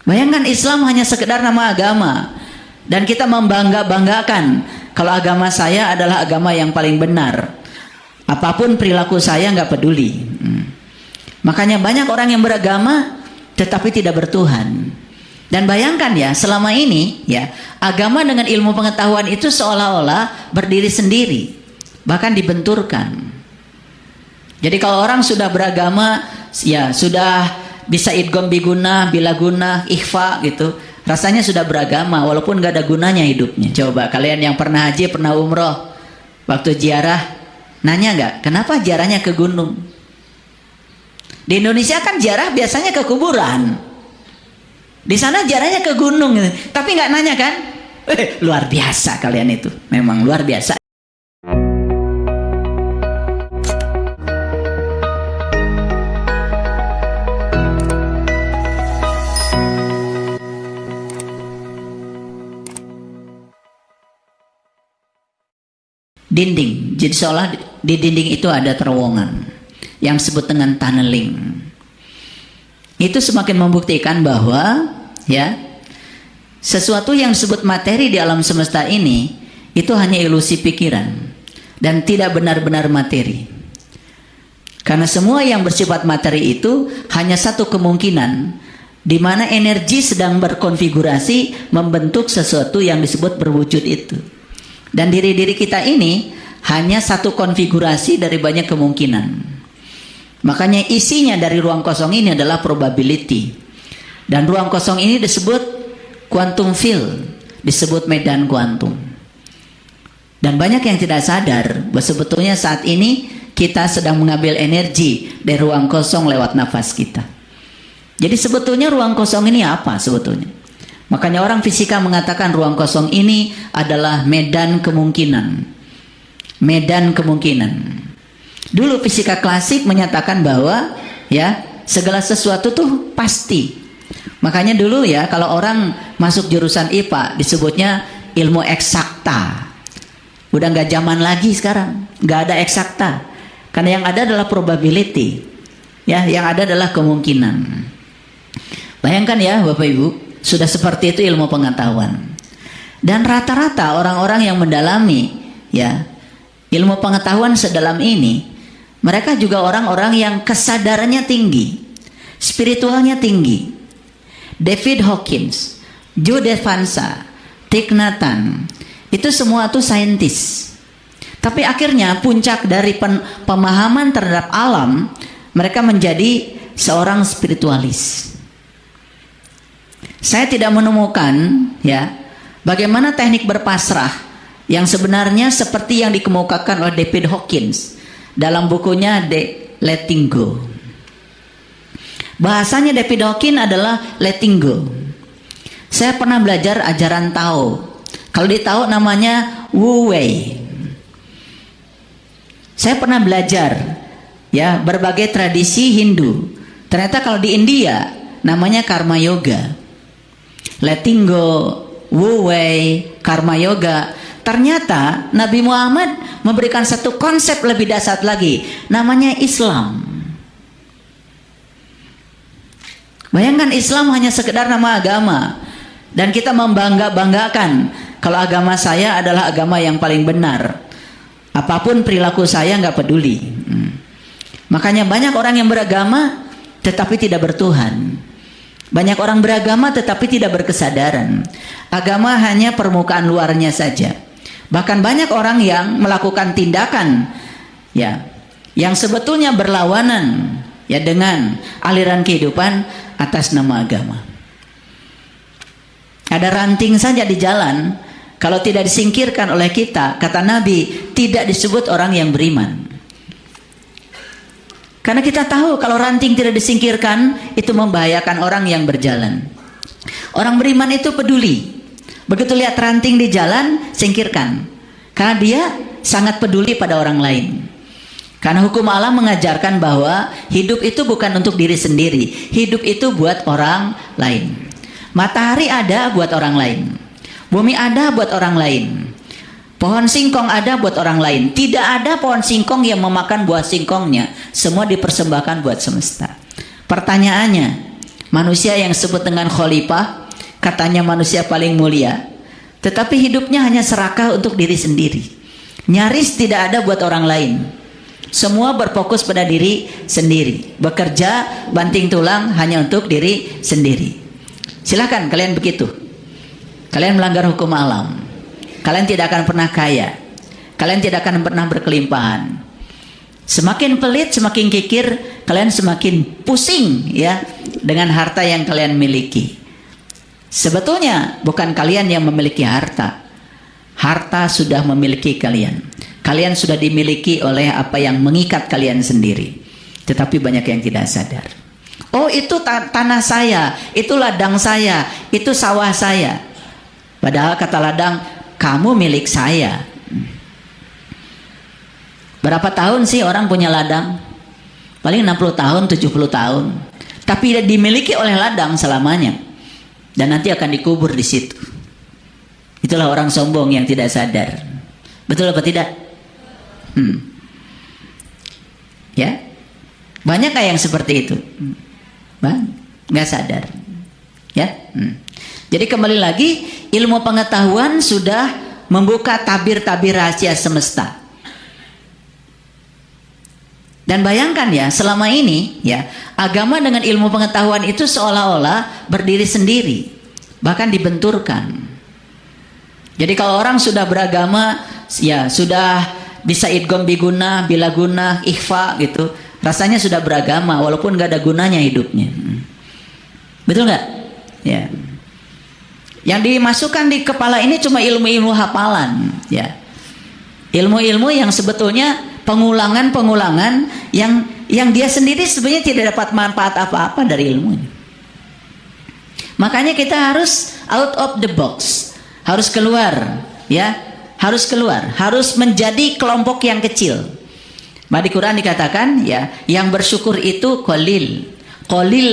Bayangkan Islam hanya sekedar nama agama, dan kita membangga-banggakan kalau agama saya adalah agama yang paling benar. Apapun perilaku saya nggak peduli. Makanya banyak orang yang beragama tetapi tidak bertuhan. Dan bayangkan ya, selama ini ya, agama dengan ilmu pengetahuan itu seolah-olah berdiri sendiri, bahkan dibenturkan. Jadi kalau orang sudah beragama, ya sudah bisa idgham biguna, bilaguna, ikhfa gitu, rasanya sudah beragama walaupun gak ada gunanya hidupnya. Coba kalian yang pernah haji, pernah umroh, waktu ziarah, nanya gak, kenapa ziarahnya ke gunung? Di Indonesia kan ziarah biasanya ke kuburan, di sana ziarahnya ke gunung, tapi nggak nanya kan? Luar biasa kalian itu, memang luar biasa. Dinding, jadi seolah di dinding itu ada terowongan yang disebut dengan tunneling. Itu semakin membuktikan bahwa ya, sesuatu yang disebut materi di alam semesta ini itu hanya ilusi pikiran dan tidak benar-benar materi. Karena semua yang bersifat materi itu hanya satu kemungkinan, di mana energi sedang berkonfigurasi membentuk sesuatu yang disebut berwujud itu. Dan diri-diri kita ini hanya satu konfigurasi dari banyak kemungkinan. Makanya isinya dari ruang kosong ini adalah probability. Dan ruang kosong ini disebut quantum field, disebut medan kuantum. Dan banyak yang tidak sadar bahwa sebetulnya saat ini kita sedang mengambil energi dari ruang kosong lewat nafas kita. Jadi sebetulnya ruang kosong ini apa sebetulnya? Makanya orang fisika mengatakan ruang kosong ini adalah medan kemungkinan. Medan kemungkinan. Dulu fisika klasik menyatakan bahwa ya, segala sesuatu tuh pasti. Makanya dulu ya, kalau orang masuk jurusan IPA disebutnya ilmu eksakta. Udah nggak zaman lagi sekarang, nggak ada eksakta. Karena yang ada adalah probability. Ya, yang ada adalah kemungkinan. Bayangkan ya Bapak Ibu, sudah seperti itu ilmu pengetahuan. Dan rata-rata orang-orang yang mendalami ya, ilmu pengetahuan sedalam ini, mereka juga orang-orang yang kesadarannya tinggi, spiritualnya tinggi. David Hawkins, Joe Dispenza, Thich Nhat Hanh, itu semua tuh saintis. Tapi akhirnya puncak dari pemahaman terhadap alam, mereka menjadi seorang spiritualis. Saya tidak menemukan ya, bagaimana teknik berpasrah yang sebenarnya seperti yang dikemukakan oleh David Hawkins dalam bukunya The Letting Go. Bahasanya David Hawkins adalah letting go. Saya pernah belajar ajaran Tao. Kalau di Tao namanya Wu Wei. Saya pernah belajar ya, berbagai tradisi Hindu. Ternyata kalau di India namanya Karma Yoga. Letting go, Wu Wei, Karma Yoga. Ternyata Nabi Muhammad memberikan satu konsep lebih dasar lagi, namanya Islam. Bayangkan Islam hanya sekedar nama agama, dan kita membangga-banggakan kalau agama saya adalah agama yang paling benar. Apapun perilaku saya nggak peduli. Makanya banyak orang yang beragama tetapi tidak bertuhan. Banyak orang beragama tetapi tidak berkesadaran. Agama hanya permukaan luarnya saja. Bahkan banyak orang yang melakukan tindakan ya, yang sebetulnya berlawanan ya dengan aliran kehidupan atas nama agama. Ada ranting saja di jalan, kalau tidak disingkirkan oleh kita, kata Nabi, tidak disebut orang yang beriman. Karena kita tahu kalau ranting tidak disingkirkan, itu membahayakan orang yang berjalan. Orang beriman itu peduli. Begitu lihat ranting di jalan, singkirkan. Karena dia sangat peduli pada orang lain. Karena hukum alam mengajarkan bahwa hidup itu bukan untuk diri sendiri. Hidup itu buat orang lain. Matahari ada buat orang lain. Bumi ada buat orang lain. Pohon singkong ada buat orang lain. Tidak ada pohon singkong yang memakan buah singkongnya. Semua dipersembahkan buat semesta. Pertanyaannya, Manusia yang disebut dengan khalifah, katanya manusia paling mulia, tetapi hidupnya hanya serakah untuk diri sendiri. Nyaris tidak ada buat orang lain. Semua berfokus pada diri sendiri. Bekerja banting tulang hanya untuk diri sendiri. Silahkan kalian begitu. Kalian melanggar hukum alam. Kalian tidak akan pernah kaya. Kalian tidak akan pernah berkelimpahan. Semakin pelit, semakin kikir, kalian semakin pusing ya dengan harta yang kalian miliki. Sebetulnya bukan kalian yang memiliki harta. Harta sudah memiliki kalian. Kalian sudah dimiliki oleh apa yang mengikat kalian sendiri. Tetapi banyak yang tidak sadar. Oh, itu tanah saya, itu ladang saya, itu sawah saya. Padahal kata ladang, kamu milik saya. Berapa tahun sih orang punya ladang? Paling 60 tahun, 70 tahun. Tapi dimiliki oleh ladang selamanya. Dan nanti akan dikubur di situ. Itulah orang sombong yang tidak sadar. Betul apa tidak? Ya, banyak yang seperti itu, nggak sadar. Ya, jadi kembali lagi, ilmu pengetahuan sudah membuka tabir-tabir rahasia semesta. Dan bayangkan ya, selama ini ya, agama dengan ilmu pengetahuan itu seolah-olah berdiri sendiri, bahkan dibenturkan. Jadi kalau orang sudah beragama, ya sudah bisa idgham biguna, bila guna, ikhfa gitu, rasanya sudah beragama walaupun nggak ada gunanya hidupnya. Betul nggak? Ya. Yang dimasukkan di kepala ini cuma ilmu-ilmu hafalan, ya. Ilmu-ilmu yang sebetulnya pengulangan yang dia sendiri sebenarnya tidak dapat manfaat apa-apa dari ilmunya. Makanya kita harus out of the box, harus keluar, ya. Harus keluar, harus menjadi kelompok yang kecil. Di Quran dikatakan ya, yang bersyukur itu qalil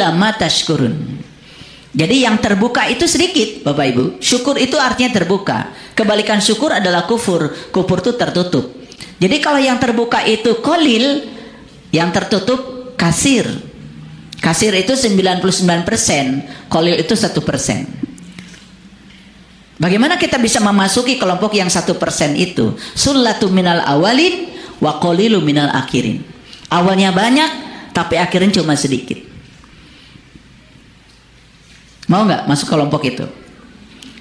lama tashkurun. Jadi yang terbuka itu sedikit, Bapak Ibu. Syukur itu artinya terbuka. Kebalikan syukur adalah kufur. Kufur itu tertutup. Jadi kalau yang terbuka itu qalil, yang tertutup kasir. Kasir itu 99%, qalil itu 1%. Bagaimana kita bisa memasuki kelompok yang 1% itu? Sullatu minal awalin wa qalilu minal akhirin. Awalnya banyak, tapi akhirnya cuma sedikit. Mau nggak masuk kelompok itu?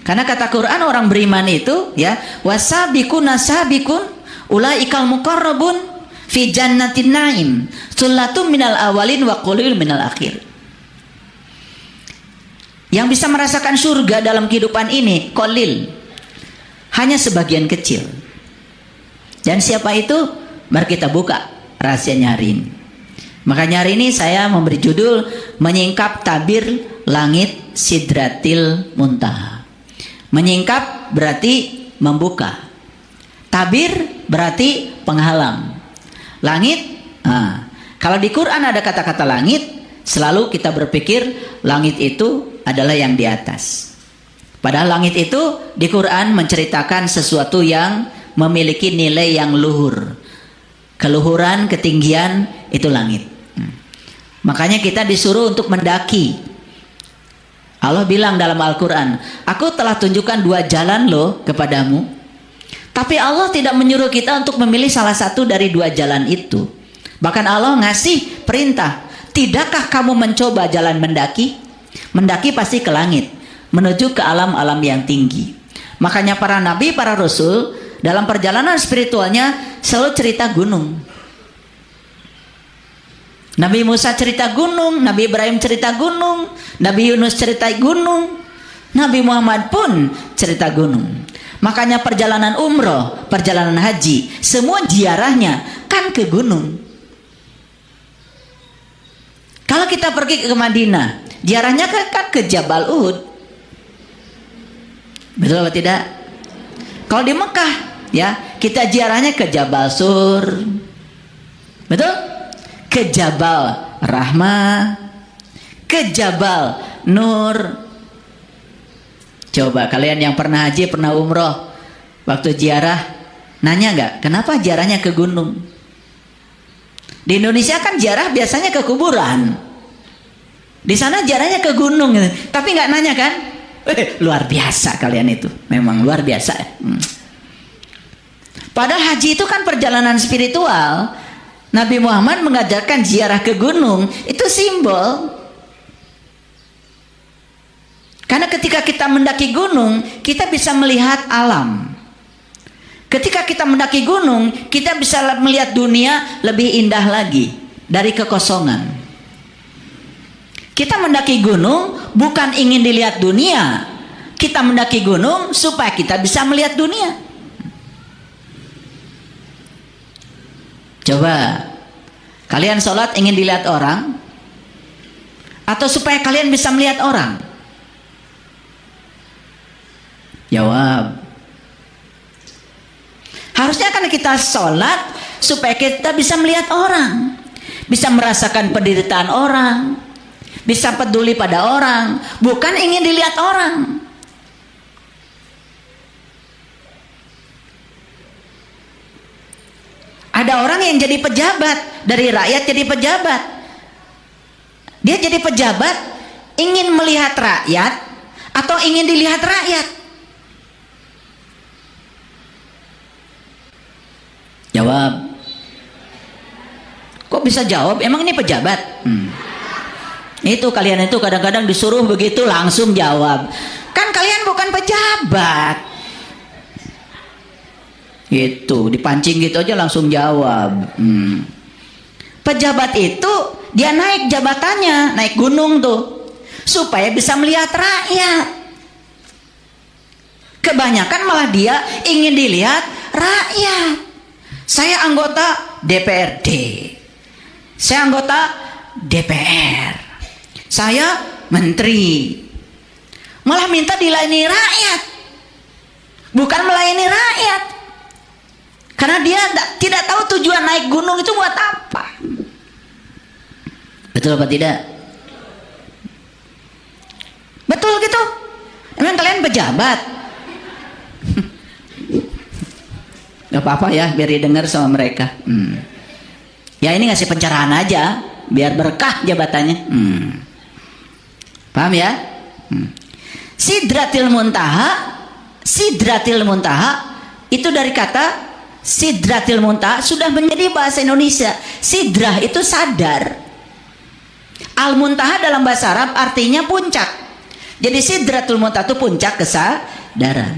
Karena kata Quran orang beriman itu ya, wasabiqun nasabiqun ulaikal muqarrabun fi jannatin naim. Sullatu minal awalin wa qalilu minal akhirin. Yang bisa merasakan surga dalam kehidupan ini qalil, hanya sebagian kecil. Dan siapa itu? Mari kita buka rahasianya hari ini. Makanya hari ini saya memberi judul menyingkap tabir langit sidratil muntaha. Menyingkap berarti membuka, tabir berarti penghalang. Langit, kalau di Quran ada kata-kata langit, selalu kita berpikir langit itu adalah yang di atas. Padahal langit itu di Quran menceritakan sesuatu yang memiliki nilai yang luhur. Keluhuran, ketinggian itu langit. Makanya kita disuruh untuk mendaki. Allah bilang dalam Al-Quran, aku telah tunjukkan 2 jalan loh kepadamu. Tapi Allah tidak menyuruh kita untuk memilih salah satu dari 2 jalan itu. Bahkan Allah ngasih perintah, tidakkah kamu mencoba jalan mendaki? Mendaki pasti ke langit, menuju ke alam-alam yang tinggi. Makanya para nabi, para rasul dalam perjalanan spiritualnya selalu cerita gunung. Nabi Musa cerita gunung, Nabi Ibrahim cerita gunung, Nabi Yunus cerita gunung, Nabi Muhammad pun cerita gunung. Makanya perjalanan umroh, perjalanan haji, semua ziarahnya kan ke gunung. Kalau kita pergi ke Madinah, ziarahnya kan ke Jabal Uhud. Betul atau tidak? Kalau di Mekah ya, kita ziarahnya ke Jabal Sur. Betul? Ke Jabal Rahmah, ke Jabal Nur. Coba kalian yang pernah haji, pernah umroh, waktu ziarah nanya nggak, kenapa ziarahnya ke gunung? Di Indonesia kan ziarah biasanya ke kuburan. Di sana jaraknya ke gunung, gitu. Tapi nggak nanya kan? Luar biasa kalian itu, memang luar biasa. Padahal haji itu kan perjalanan spiritual. Nabi Muhammad mengajarkan ziarah ke gunung, itu simbol. Karena ketika kita mendaki gunung, kita bisa melihat alam. Ketika kita mendaki gunung, kita bisa melihat dunia lebih indah lagi dari kekosongan. Kita mendaki gunung bukan ingin dilihat dunia. Kita mendaki gunung supaya kita bisa melihat dunia. Coba, kalian sholat ingin dilihat orang? Atau supaya kalian bisa melihat orang? Jawab. Harusnya kan kita sholat supaya kita bisa melihat orang. Bisa merasakan penderitaan orang. Bisa peduli pada orang, bukan ingin dilihat orang. Ada orang yang jadi pejabat, dari rakyat jadi pejabat. Dia jadi pejabat, ingin melihat rakyat atau ingin dilihat rakyat? Jawab. Kok bisa jawab? Emang ini pejabat? Itu kalian itu kadang-kadang disuruh begitu langsung jawab. Kan kalian bukan pejabat. Gitu, dipancing gitu aja langsung jawab. Pejabat itu dia naik jabatannya, naik gunung tuh, supaya bisa melihat rakyat. Kebanyakan malah dia ingin dilihat rakyat. Saya anggota DPRD. Saya anggota DPR. Saya menteri, malah minta dilayani rakyat, bukan melayani rakyat. Karena dia tidak tahu tujuan naik gunung itu buat apa. Betul apa tidak? Betul gitu. Emang kalian pejabat? Gak apa-apa ya, biar didengar sama mereka. Ya ini ngasih pencerahan aja, biar berkah jabatannya. Paham ya? Sidratil Muntaha, Sidratil Muntaha itu dari kata Sidratil Muntaha sudah menjadi bahasa Indonesia. Sidrah itu sadar. Al-Muntaha dalam bahasa Arab artinya puncak. Jadi Sidratul Muntaha itu puncak kesadaran.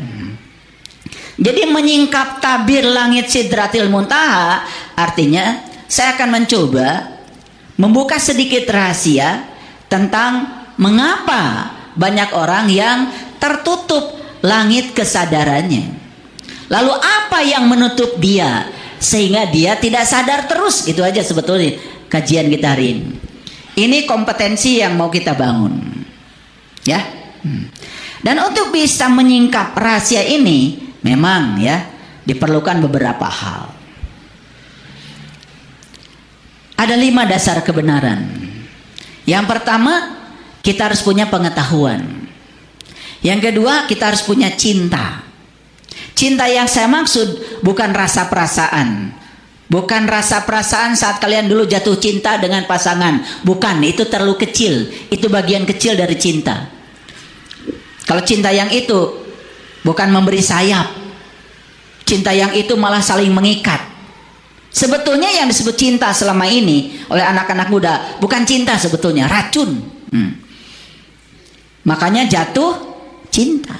Jadi menyingkap tabir langit Sidratil Muntaha artinya saya akan mencoba membuka sedikit rahasia tentang mengapa banyak orang yang tertutup langit kesadarannya. Lalu apa yang menutup dia sehingga dia tidak sadar terus? Itu aja sebetulnya kajian kita hari ini. Ini kompetensi yang mau kita bangun. Ya. Dan untuk bisa menyingkap rahasia ini memang ya diperlukan beberapa hal. Ada 5 dasar kebenaran. Yang pertama, kita harus punya pengetahuan. Yang kedua, kita harus punya cinta. Cinta yang saya maksud bukan rasa perasaan. Bukan rasa perasaan saat kalian dulu jatuh cinta dengan pasangan. Bukan, itu terlalu kecil. Itu bagian kecil dari cinta. Kalau cinta yang itu bukan memberi sayap. Cinta yang itu malah saling mengikat. Sebetulnya yang disebut cinta selama ini oleh anak-anak muda bukan cinta sebetulnya, racun. Makanya jatuh cinta.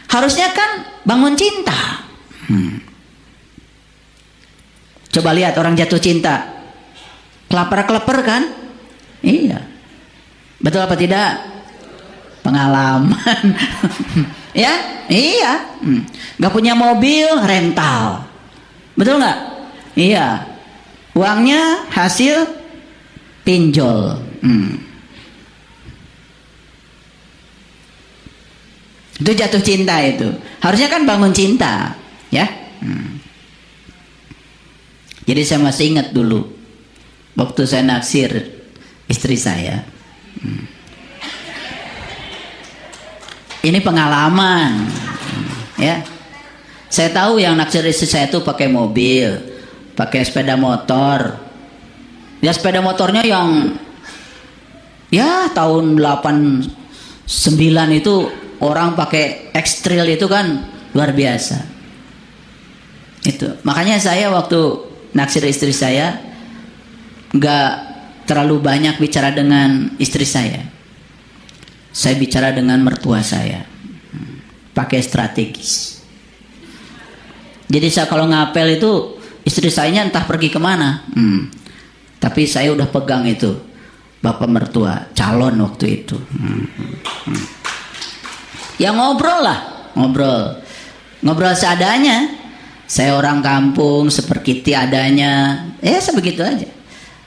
Harusnya kan bangun cinta. Coba lihat orang jatuh cinta, kelaper-kelaper kan? Iya. Betul apa tidak? Pengalaman. Ya, iya. Gak punya mobil, rental. Betul nggak? Iya. Uangnya hasil pinjol. Itu jatuh cinta itu. Harusnya kan bangun cinta, ya. Jadi saya masih ingat dulu waktu saya naksir istri saya. Ini pengalaman, ya. Saya tahu yang naksir istri saya itu pakai mobil, pakai sepeda motor. Ya sepeda motornya yang Ya tahun 89 itu orang pakai ekstril itu kan luar biasa. Itu makanya saya waktu naksir istri saya nggak terlalu banyak bicara dengan istri saya. Saya bicara dengan mertua saya, pakai strategis. Jadi saya kalau ngapel itu istri saya entah pergi kemana, tapi saya udah pegang itu. Bapak mertua calon waktu itu, ya ngobrol lah, ngobrol seadanya. Saya orang kampung seperti adanya, sebegitu aja.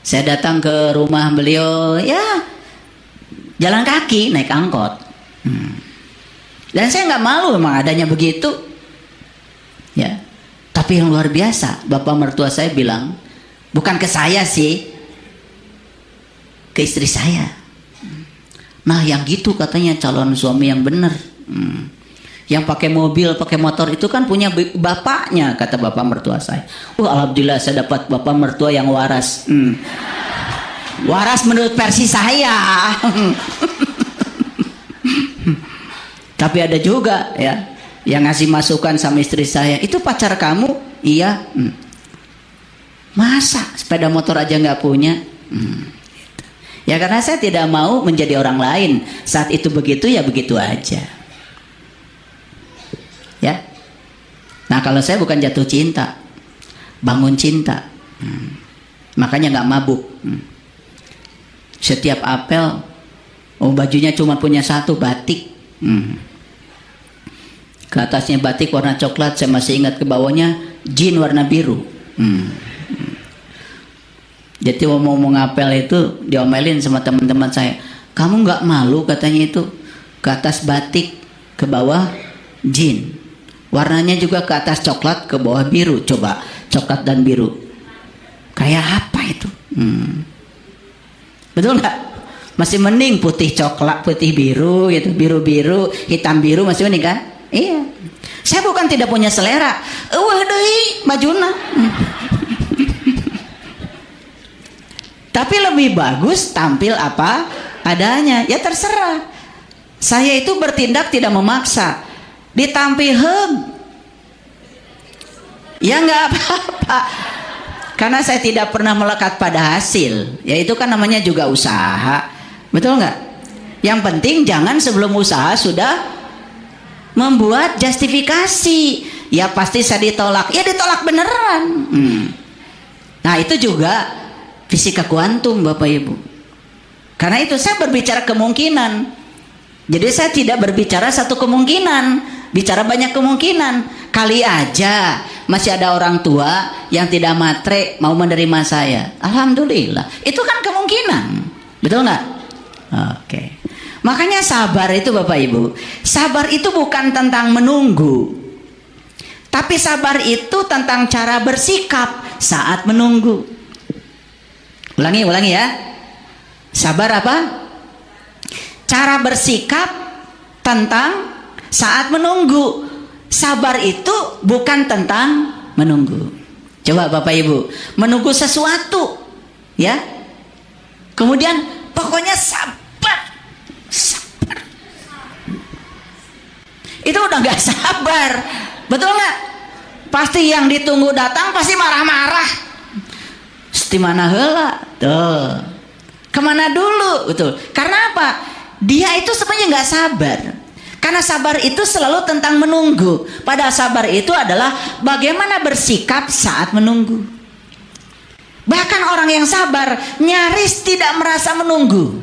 Saya datang ke rumah beliau, ya jalan kaki, naik angkot, dan saya nggak malu memang adanya begitu, ya. Tapi yang luar biasa, bapak mertua saya bilang, bukan ke saya sih, ke istri saya. Nah yang gitu katanya calon suami yang benar. Yang pakai mobil, pakai motor itu kan punya bapaknya, kata bapak mertua saya. Alhamdulillah saya dapat bapak mertua yang waras. Waras menurut versi saya. Tapi ada juga ya yang ngasih masukan sama istri saya, itu pacar kamu? Iya. Masa sepeda motor aja nggak punya? Ya karena saya tidak mau menjadi orang lain. Saat itu begitu ya begitu aja. Ya. Nah kalau saya bukan jatuh cinta, bangun cinta. Makanya nggak mabuk. Setiap apel, bajunya cuma punya satu, batik. Ke atasnya batik warna coklat, saya masih ingat, ke bawahnya jin warna biru. Jadi mau ngapel itu diomelin sama teman-teman saya. Kamu nggak malu katanya itu, ke atas batik, ke bawah jin. Warnanya juga ke atas coklat, ke bawah biru. Coba coklat dan biru, kayak apa itu? Betul nggak? Masih mending putih coklat, putih biru gitu, biru-biru, hitam biru masih mending kan? Iya. Saya bukan tidak punya selera. Wah deh, majuna. Tapi lebih bagus tampil apa adanya. Ya terserah. Saya itu bertindak tidak memaksa. Ditampil ya nggak apa-apa. Karena saya tidak pernah melekat pada hasil. Ya itu kan namanya juga usaha. Betul nggak? Yang penting jangan sebelum usaha sudah membuat justifikasi. Ya pasti saya ditolak. Ya ditolak beneran. Nah itu juga fisika kuantum Bapak Ibu. Karena itu saya berbicara kemungkinan. Jadi saya tidak berbicara satu kemungkinan, bicara banyak kemungkinan. Kali aja masih ada orang tua yang tidak matre mau menerima saya. Alhamdulillah. Itu kan kemungkinan. Betul nggak? Oke. Makanya sabar itu Bapak Ibu. Sabar itu bukan tentang menunggu. Tapi sabar itu tentang cara bersikap saat menunggu. Ulangi ya. Sabar apa? Cara bersikap tentang saat menunggu. Sabar itu bukan tentang menunggu. Coba Bapak Ibu, menunggu sesuatu, ya. Kemudian pokoknya sabar. Itu udah gak sabar. Betul nggak? Pasti yang ditunggu datang pasti marah-marah. Di mana heula? Tuh. Kemana dulu? Betul. Karena apa? Dia itu sebenarnya nggak sabar. Karena sabar itu selalu tentang menunggu. Padahal sabar itu adalah bagaimana bersikap saat menunggu. Bahkan orang yang sabar nyaris tidak merasa menunggu.